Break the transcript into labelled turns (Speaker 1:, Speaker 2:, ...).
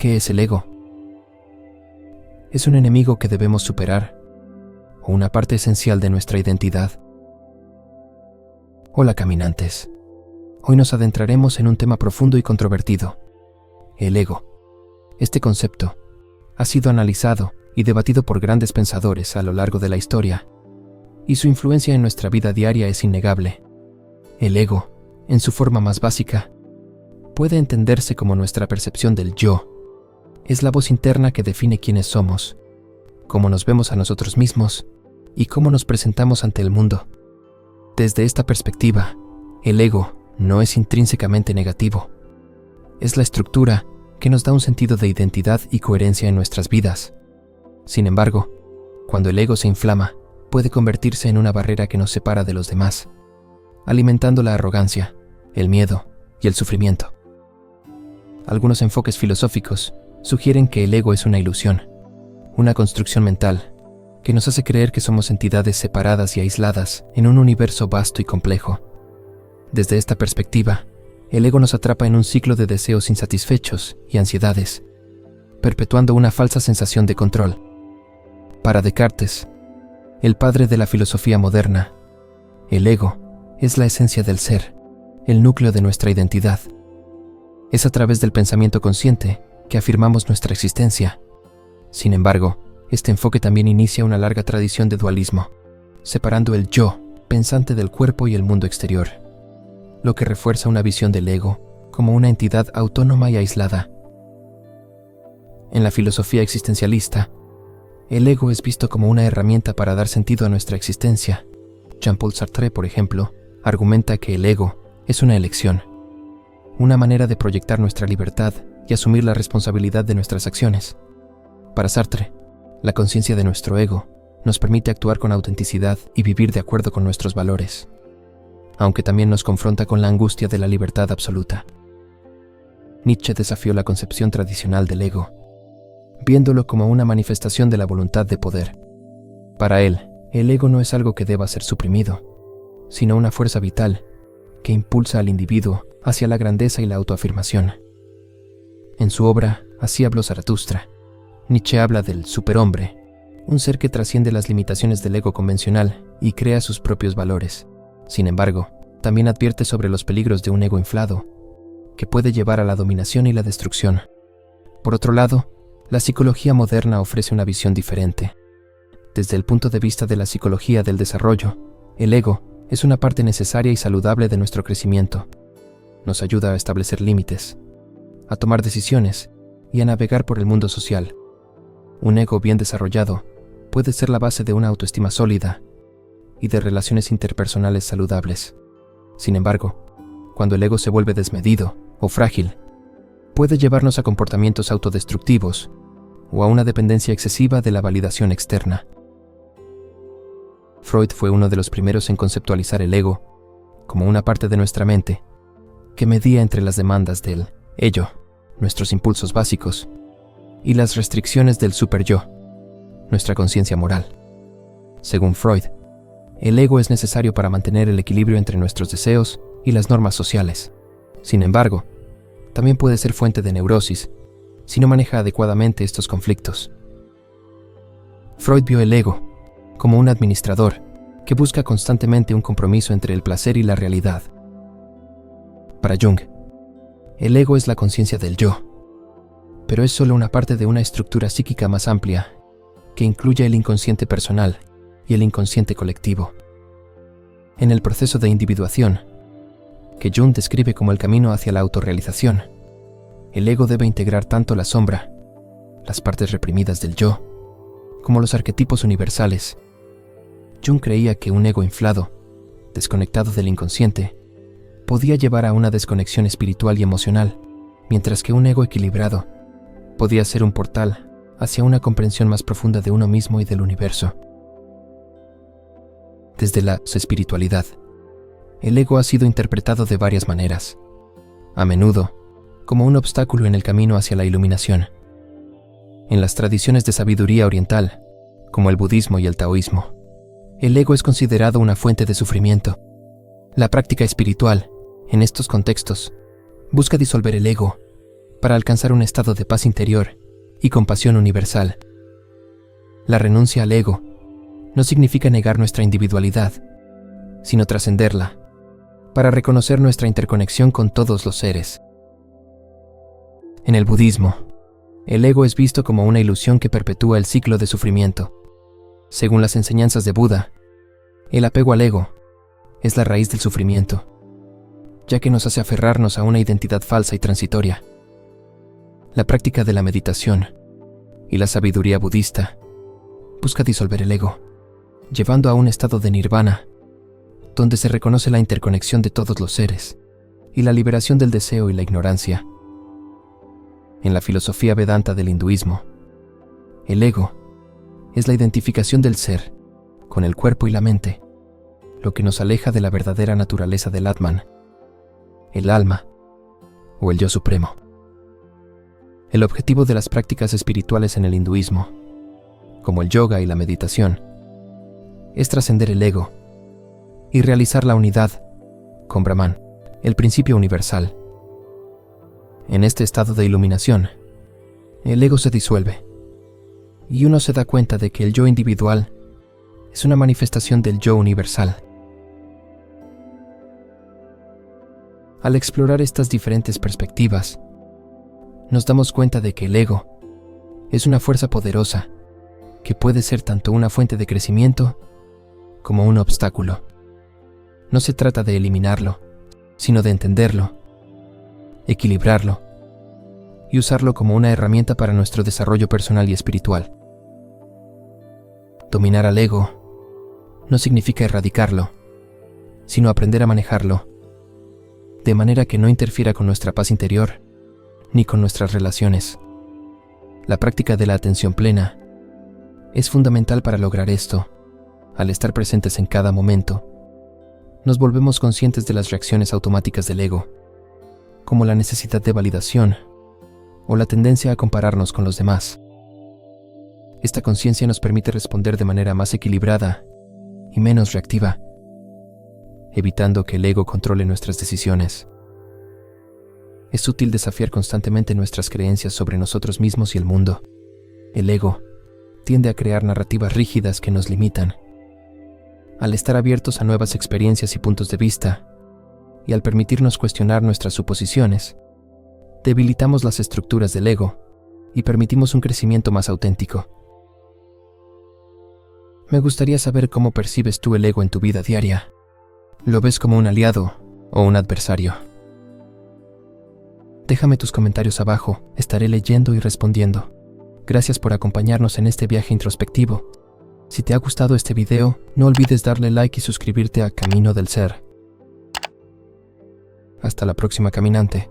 Speaker 1: ¿Qué es el ego? ¿Es un enemigo que debemos superar o una parte esencial de nuestra identidad? Hola caminantes, hoy nos adentraremos en un tema profundo y controvertido, el ego. Este concepto ha sido analizado y debatido por grandes pensadores a lo largo de la historia, y su influencia en nuestra vida diaria es innegable. El ego, en su forma más básica, puede entenderse como nuestra percepción del yo. Es la voz interna que define quiénes somos, cómo nos vemos a nosotros mismos y cómo nos presentamos ante el mundo. Desde esta perspectiva, el ego no es intrínsecamente negativo. Es la estructura que nos da un sentido de identidad y coherencia en nuestras vidas. Sin embargo, cuando el ego se inflama, puede convertirse en una barrera que nos separa de los demás, alimentando la arrogancia, el miedo y el sufrimiento. Algunos enfoques filosóficos sugieren que el ego es una ilusión, una construcción mental que nos hace creer que somos entidades separadas y aisladas en un universo vasto y complejo. Desde esta perspectiva, el ego nos atrapa en un ciclo de deseos insatisfechos y ansiedades, perpetuando una falsa sensación de control. Para Descartes, el padre de la filosofía moderna, el ego es la esencia del ser, el núcleo de nuestra identidad. Es a través del pensamiento consciente que afirmamos nuestra existencia. Sin embargo, este enfoque también inicia una larga tradición de dualismo, separando el yo pensante del cuerpo y el mundo exterior, lo que refuerza una visión del ego como una entidad autónoma y aislada. En la filosofía existencialista, el ego es visto como una herramienta para dar sentido a nuestra existencia. Jean-Paul Sartre, por ejemplo, argumenta que el ego es una elección, una manera de proyectar nuestra libertad y asumir la responsabilidad de nuestras acciones. Para Sartre, la conciencia de nuestro ego nos permite actuar con autenticidad y vivir de acuerdo con nuestros valores, aunque también nos confronta con la angustia de la libertad absoluta. Nietzsche desafió la concepción tradicional del ego, viéndolo como una manifestación de la voluntad de poder. Para él, el ego no es algo que deba ser suprimido, sino una fuerza vital que impulsa al individuo hacia la grandeza y la autoafirmación. En su obra, Así habló Zaratustra, Nietzsche habla del superhombre, un ser que trasciende las limitaciones del ego convencional y crea sus propios valores. Sin embargo, también advierte sobre los peligros de un ego inflado, que puede llevar a la dominación y la destrucción. Por otro lado, la psicología moderna ofrece una visión diferente. Desde el punto de vista de la psicología del desarrollo, el ego es una parte necesaria y saludable de nuestro crecimiento. Nos ayuda a establecer límites, a tomar decisiones y a navegar por el mundo social. Un ego bien desarrollado puede ser la base de una autoestima sólida y de relaciones interpersonales saludables. Sin embargo, cuando el ego se vuelve desmedido o frágil, puede llevarnos a comportamientos autodestructivos o a una dependencia excesiva de la validación externa. Freud fue uno de los primeros en conceptualizar el ego como una parte de nuestra mente que medía entre las demandas del ello, nuestros impulsos básicos, y las restricciones del superyo, nuestra conciencia moral. Según Freud, el ego es necesario para mantener el equilibrio entre nuestros deseos y las normas sociales. Sin embargo, también puede ser fuente de neurosis si no maneja adecuadamente estos conflictos. Freud vio el ego como un administrador que busca constantemente un compromiso entre el placer y la realidad. Para Jung, el ego es la conciencia del yo, pero es solo una parte de una estructura psíquica más amplia que incluye el inconsciente personal y el inconsciente colectivo. En el proceso de individuación, que Jung describe como el camino hacia la autorrealización, el ego debe integrar tanto la sombra, las partes reprimidas del yo, como los arquetipos universales. Jung creía que un ego inflado, desconectado del inconsciente, podía llevar a una desconexión espiritual y emocional, mientras que un ego equilibrado podía ser un portal hacia una comprensión más profunda de uno mismo y del universo. Desde la espiritualidad, el ego ha sido interpretado de varias maneras, a menudo como un obstáculo en el camino hacia la iluminación. En las tradiciones de sabiduría oriental, como el budismo y el taoísmo, el ego es considerado una fuente de sufrimiento. La práctica espiritual, en estos contextos, busca disolver el ego, para alcanzar un estado de paz interior y compasión universal. La renuncia al ego no significa negar nuestra individualidad, sino trascenderla, para reconocer nuestra interconexión con todos los seres. En el budismo, el ego es visto como una ilusión que perpetúa el ciclo de sufrimiento. Según las enseñanzas de Buda, el apego al ego es la raíz del sufrimiento, ya que nos hace aferrarnos a una identidad falsa y transitoria. La práctica de la meditación y la sabiduría budista busca disolver el ego, llevando a un estado de nirvana, donde se reconoce la interconexión de todos los seres y la liberación del deseo y la ignorancia. En la filosofía Vedanta del hinduismo, el ego es la identificación del ser con el cuerpo y la mente, lo que nos aleja de la verdadera naturaleza del Atman, el alma o el yo supremo. El objetivo de las prácticas espirituales en el hinduismo, como el yoga y la meditación, es trascender el ego y realizar la unidad con Brahman, el principio universal. En este estado de iluminación, el ego se disuelve y uno se da cuenta de que el yo individual es una manifestación del yo universal. Al explorar estas diferentes perspectivas, nos damos cuenta de que el ego es una fuerza poderosa que puede ser tanto una fuente de crecimiento como un obstáculo. No se trata de eliminarlo, sino de entenderlo, equilibrarlo y usarlo como una herramienta para nuestro desarrollo personal y espiritual. Dominar al ego no significa erradicarlo, sino aprender a manejarlo, de manera que no interfiera con nuestra paz interior ni con nuestras relaciones. La práctica de la atención plena es fundamental para lograr esto. Al estar presentes en cada momento, nos volvemos conscientes de las reacciones automáticas del ego, como la necesidad de validación o la tendencia a compararnos con los demás. Esta conciencia nos permite responder de manera más equilibrada y menos reactiva, evitando que el ego controle nuestras decisiones. Es útil desafiar constantemente nuestras creencias sobre nosotros mismos y el mundo. El ego tiende a crear narrativas rígidas que nos limitan. Al estar abiertos a nuevas experiencias y puntos de vista, y al permitirnos cuestionar nuestras suposiciones, debilitamos las estructuras del ego y permitimos un crecimiento más auténtico. Me gustaría saber cómo percibes tú el ego en tu vida diaria. ¿Lo ves como un aliado o un adversario? Déjame tus comentarios abajo, estaré leyendo y respondiendo. Gracias por acompañarnos en este viaje introspectivo. Si te ha gustado este video, no olvides darle like y suscribirte a Camino del Ser. Hasta la próxima, caminante.